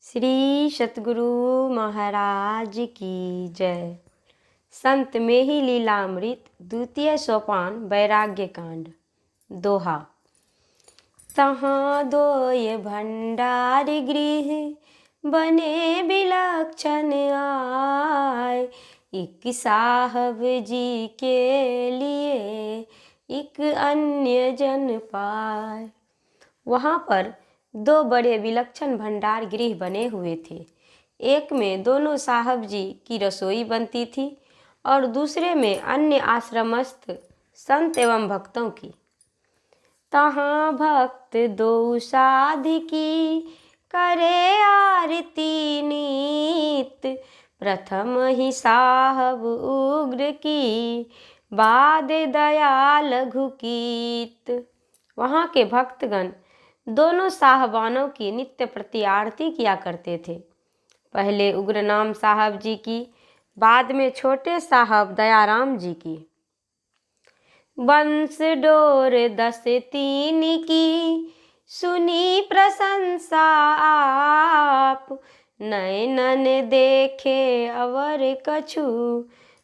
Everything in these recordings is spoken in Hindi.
श्री सतगुरु महाराज की जय। संत में ही लीलामृत द्वितीय सोपान वैराग्य कांड। दोहा। तहाँ दोय भंडार गृह बने विलक्षण आय, एक साहब जी के लिए एक अन्य जन पाय। वहाँ पर दो बड़े विलक्षण भंडार गृह बने हुए थे। एक में दोनों साहब जी की रसोई बनती थी और दूसरे में अन्य आश्रमस्थ संत एवं भक्तों की। तहाँ भक्त दो साधिकी करे आरती नीत, प्रथम ही साहब उग्र की बाद दयाल लघुकीत। वहाँ के भक्तगण दोनों साहबानों की नित्य प्रति आरती किया करते थे। पहले उग्रनाम साहब जी की, बाद में छोटे साहब दयाराम जी की। वंश डोर 10-3 की सुनी प्रशंसा आप, नैनन देखे अवर कछु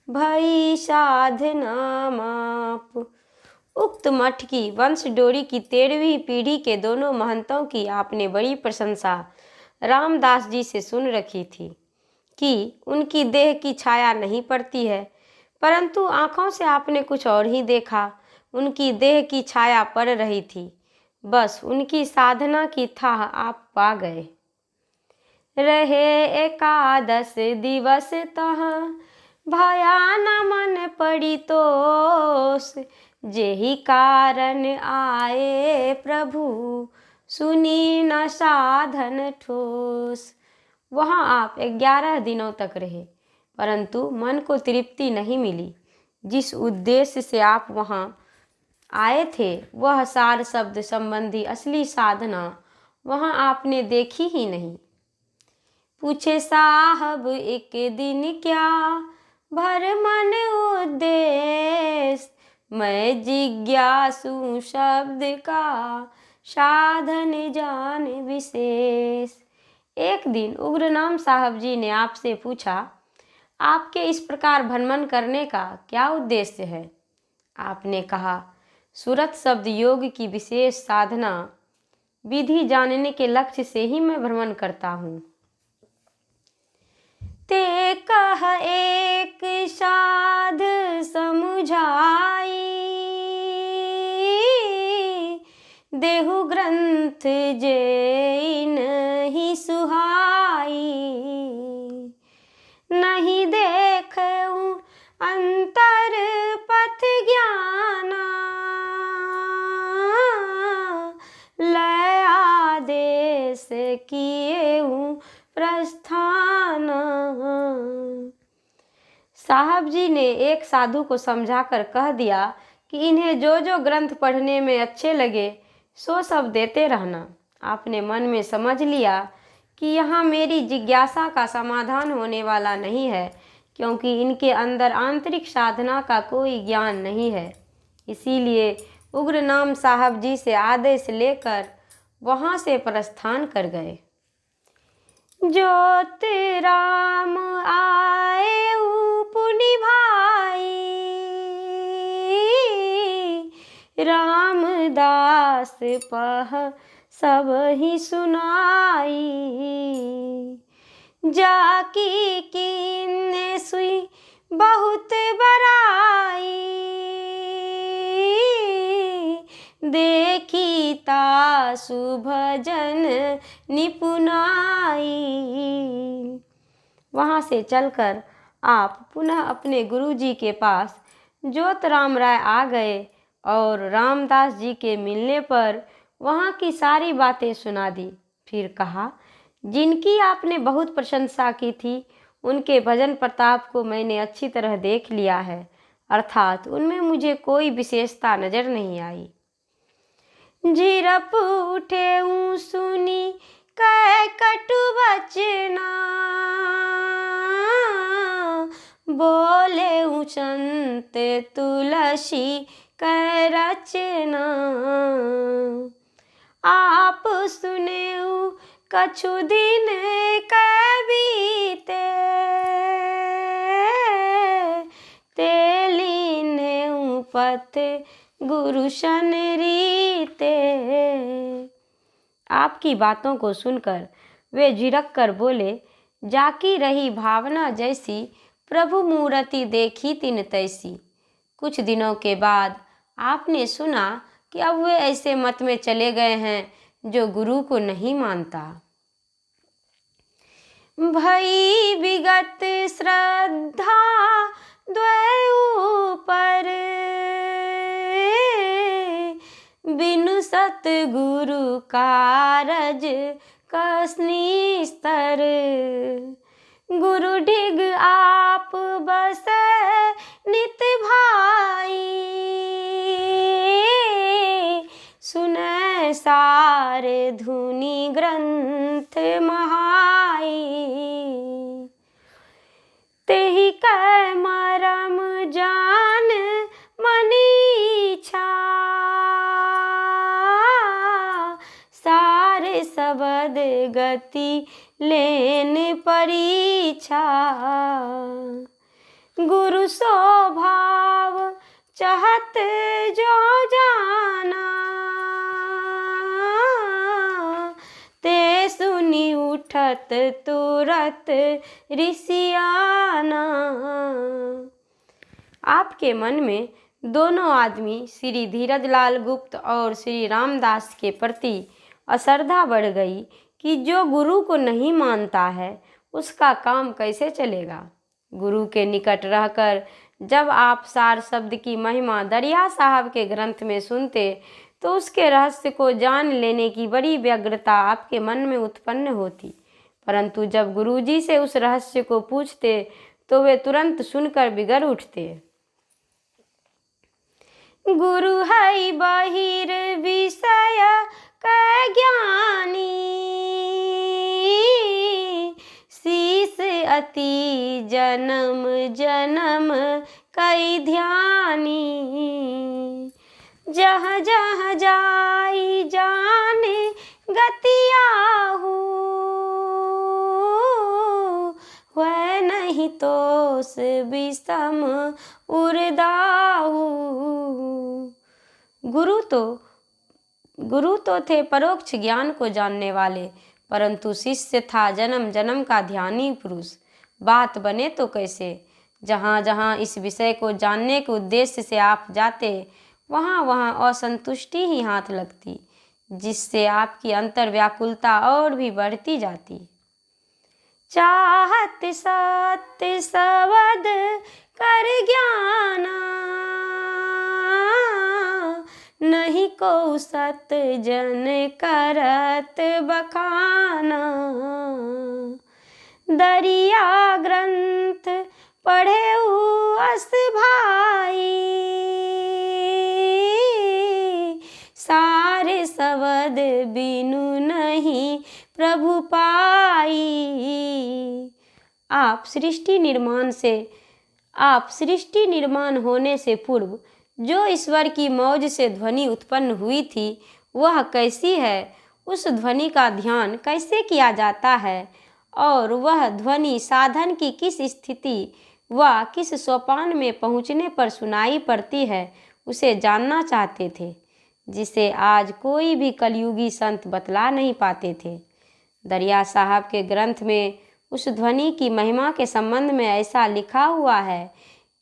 भई साधना माप। उक्त मठ की वंश डोरी की 13वीं पीढ़ी के दोनों महंतों की आपने बड़ी प्रशंसा रामदास जी से सुन रखी थी कि उनकी देह की छाया नहीं पड़ती है, परंतु आँखों से आपने कुछ और ही देखा। उनकी देह की छाया पड़ रही थी, बस उनकी साधना की थाह आप पा गए। रहे 11 दिवस तहाँ भया न मन पड़ी तोष, जेहि कारण आए प्रभु सुनी न साधन ठोस। वहाँ आप 11 दिनों तक रहे, परंतु मन को तृप्ति नहीं मिली। जिस उद्देश्य से आप वहाँ आए थे वह सार शब्द संबंधी असली साधना वहाँ आपने देखी ही नहीं। पूछे साहब एक दिन क्या भर मन उद्देश्य, मैं जिज्ञासु शब्द का साधन जान विशेष। एक दिन उग्रनाम साहब जी ने आपसे पूछा, आपके इस प्रकार भ्रमण करने का क्या उद्देश्य है? आपने कहा, सुरत शब्द योग की विशेष साधना विधि जानने के लक्ष्य से ही मैं भ्रमण करता हूँ। ते कह एक साध समुझाई, देहु ग्रंथ जे नहीं सुहाई, नहीं देखूं अंतर पथ ज्ञाना, लय आदेश किएऊं प्रस्थान। साहब जी ने एक साधु को समझाकर कह दिया कि इन्हें जो जो ग्रंथ पढ़ने में अच्छे लगे सो सब देते रहना। आपने मन में समझ लिया कि यहाँ मेरी जिज्ञासा का समाधान होने वाला नहीं है, क्योंकि इनके अंदर आंतरिक साधना का कोई ज्ञान नहीं है। इसीलिए उग्रनाम साहब जी से आदेश लेकर वहाँ से प्रस्थान कर गए। ज्योति राम आए पुनि भाई, रामदास पह सब ही सुनाई, जाकी कीन्ने सुई बहुत बराई, देखी तासु भजन निपुनाई। वहाँ से चलकर आप पुनः अपने गुरुजी के पास ज्योतराम राय आ गए और रामदास जी के मिलने पर वहाँ की सारी बातें सुना दी। फिर कहा, जिनकी आपने बहुत प्रशंसा की थी उनके भजन प्रताप को मैंने अच्छी तरह देख लिया है, अर्थात उनमें मुझे कोई विशेषता नजर नहीं आई। झिरप उठे सुनी कै कटु बचना, बोले संत तुलसी कै रचना, आप सुने कछु दिन कै बीते, तेलीन उपत गुरु सन रीते। आपकी बातों को सुनकर वे झिड़क कर बोले, जाकी रही भावना जैसी, प्रभु मूर्ति देखी तिन तैसी। कुछ दिनों के बाद आपने सुना कि अब वे ऐसे मत में चले गए हैं जो गुरु को नहीं मानता। भई विगत श्रद्धा द्वय पर, बिनु सतगुरु कारज कसनी स्तर। गुरु ढिग आप बस नित भाई, सुनै सारे धुनि ग्रंथ महाई। तेहि कै मरम जान मनी इच्छा, सारे शब्द गति लेन परीक्षा। गुरु स्वभाव चाहत जो जाना, ते सुनी उठत तुरत ऋषियाना। आपके मन में दोनों आदमी श्री धीरजलाल गुप्त और श्री रामदास के प्रति अश्रद्धा बढ़ गई कि जो गुरु को नहीं मानता है उसका काम कैसे चलेगा। गुरु के निकट रहकर जब आप सार शब्द की महिमा दरिया साहब के ग्रंथ में सुनते तो उसके रहस्य को जान लेने की बड़ी व्यग्रता आपके मन में उत्पन्न होती, परंतु जब गुरुजी से उस रहस्य को पूछते तो वे तुरंत सुनकर बिगड़ उठते। गुरु है बहिर विषय कै ज्ञानी, शीस अति जन्म जन्म कई ध्यानी। जहाँ जहाँ जाई जाने गतियाहू, वह नहीं तोस विषम उर्दाहू। गुरु तो थे परोक्ष ज्ञान को जानने वाले, परंतु शिष्य था जन्म जन्म का ध्यानी पुरुष। बात बने तो कैसे? जहाँ जहाँ इस विषय को जानने के उद्देश्य से आप जाते वहाँ वहाँ असंतुष्टि ही हाथ लगती, जिससे आपकी अंतर व्याकुलता और भी बढ़ती जाती। चाहत सत्य शब्द कर ज्ञाना, नहीं को सत जन करत बखाना। दरिया ग्रंथ पढ़े अस भाई, सारे शब्द बिनु नहीं प्रभु पाई। आप सृष्टि निर्माण होने से पूर्व जो ईश्वर की मौज से ध्वनि उत्पन्न हुई थी वह कैसी है, उस ध्वनि का ध्यान कैसे किया जाता है और वह ध्वनि साधन की किस स्थिति व किस सोपान में पहुँचने पर सुनाई पड़ती है, उसे जानना चाहते थे, जिसे आज कोई भी कलयुगी संत बतला नहीं पाते थे। दरिया साहब के ग्रंथ में उस ध्वनि की महिमा के संबंध में ऐसा लिखा हुआ है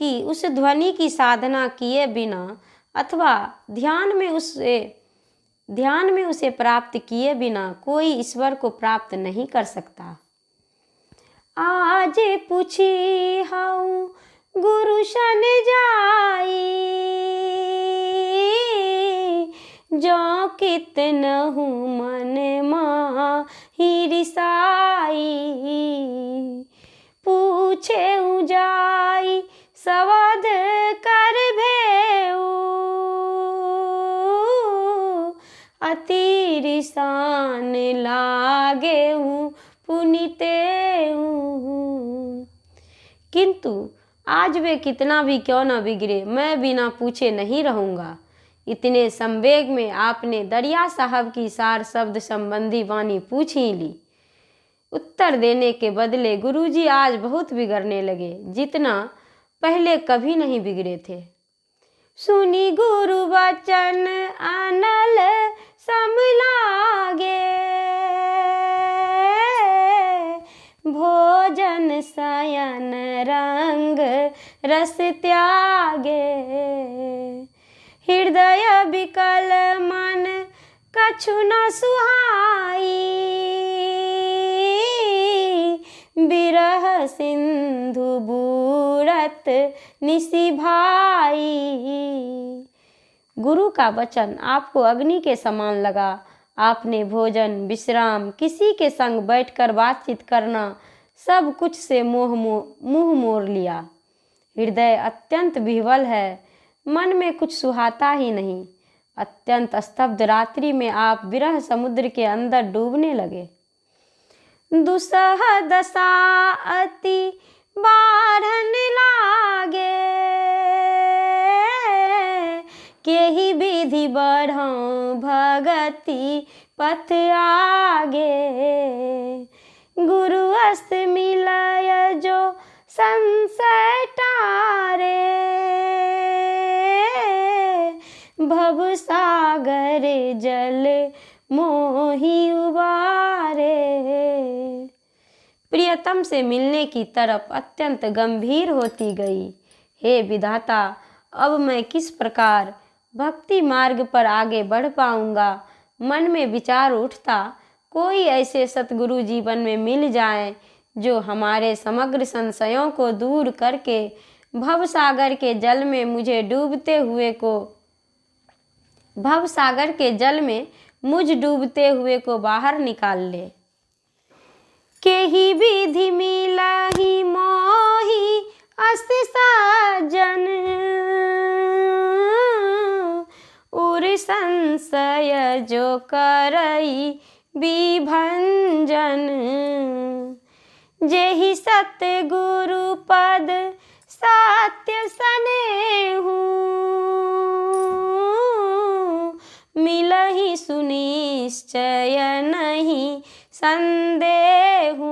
कि उस ध्वनि की साधना किए बिना अथवा ध्यान में उसे प्राप्त किए बिना कोई ईश्वर को प्राप्त नहीं कर सकता। आज पूछी हूँ गुरु शन जाई, जो कितनहु मन माही रिसाई। पूछे जाई सवद कर भेऊ, अति रिसान लागेऊ पुनितेऊ। किंतु आज वे कितना भी क्यों न बिगड़े, मैं बिना पूछे नहीं रहूँगा। इतने संवेग में आपने दरिया साहब की सार शब्द संबंधी वाणी पूछ ही ली। उत्तर देने के बदले गुरुजी आज बहुत बिगड़ने लगे, जितना पहले कभी नहीं बिगड़े थे। सुनी गुरु वचन अनल सम लागे, भोजन शयन रंग रस त्यागे। हृदय विकल मन कछु न सुहाई, बिरह सिंधु बूरत निसी भाई। गुरु का वचन आपको अग्नि के समान लगा। आपने भोजन, विश्राम, किसी के संग बैठकर बातचीत करना, सब कुछ से मुंह मोड़ लिया। हृदय अत्यंत विह्वल है, मन में कुछ सुहाता ही नहीं। अत्यंत स्तब्ध रात्रि में आप विरह समुद्र के अंदर डूबने लगे। दुसह दशा अति बाढ़न लागे, केहि विधि बढ़ाऊं भगति पथ आगे। गुरु अस्त मिलय जो संशय टारे, भव सागर जल मोहि उबारे। प्रियतम से मिलने की तरफ अत्यंत गंभीर होती गई। हे विधाता, अब मैं किस प्रकार भक्ति मार्ग पर आगे बढ़ पाऊंगा। मन में विचार उठता, कोई ऐसे सतगुरु जीवन में मिल जाए जो हमारे समग्र संशयों को दूर करके भव सागर के जल में मुझ डूबते हुए को बाहर निकाल ले। केहि विधि मिलहि मोहि अस साजन, उर संशय जो करई विभंजन। जेहि सतगुरु पद सत्य सनेहु, मिलहि सुनिश्चय नहीं संदेहु।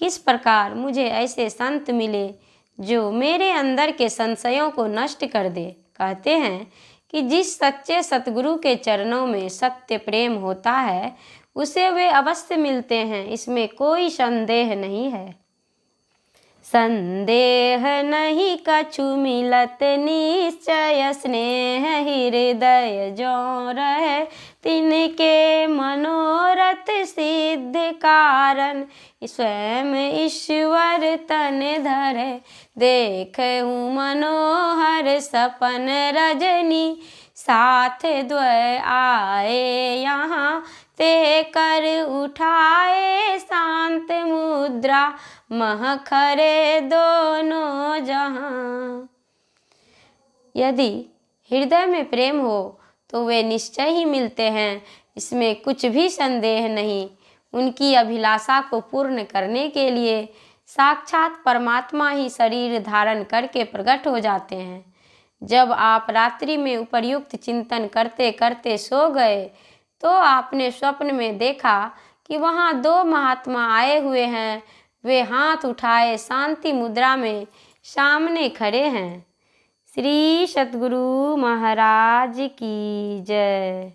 किस प्रकार मुझे ऐसे संत मिले जो मेरे अंदर के संशयों को नष्ट कर दे। कहते हैं कि जिस सच्चे सतगुरु के चरणों में सत्य प्रेम होता है, उसे वे अवश्य मिलते हैं, इसमें कोई संदेह नहीं है। संदेह नहीं कछु मिलत निश्चय, स्नेह हृदय जो रहे तिनके मनोरथ सिद्ध कारण। स्वयं ईश्वर तन धरे, देखूं मनोहर सपन रजनी। साथ द्वय आए यहाँ ते कर उठाए, शांत मुद्रा मह खरे दोनों जहां। यदि हृदय में प्रेम हो तो वे निश्चय ही मिलते हैं, इसमें कुछ भी संदेह नहीं। उनकी अभिलाषा को पूर्ण करने के लिए साक्षात परमात्मा ही शरीर धारण करके प्रकट हो जाते हैं। जब आप रात्रि में उपर्युक्त चिंतन करते करते सो गए तो आपने स्वप्न में देखा कि वहाँ 2 महात्मा आए हुए हैं। वे हाथ उठाए शांति मुद्रा में सामने खड़े हैं। श्री सतगुरु महाराज की जय।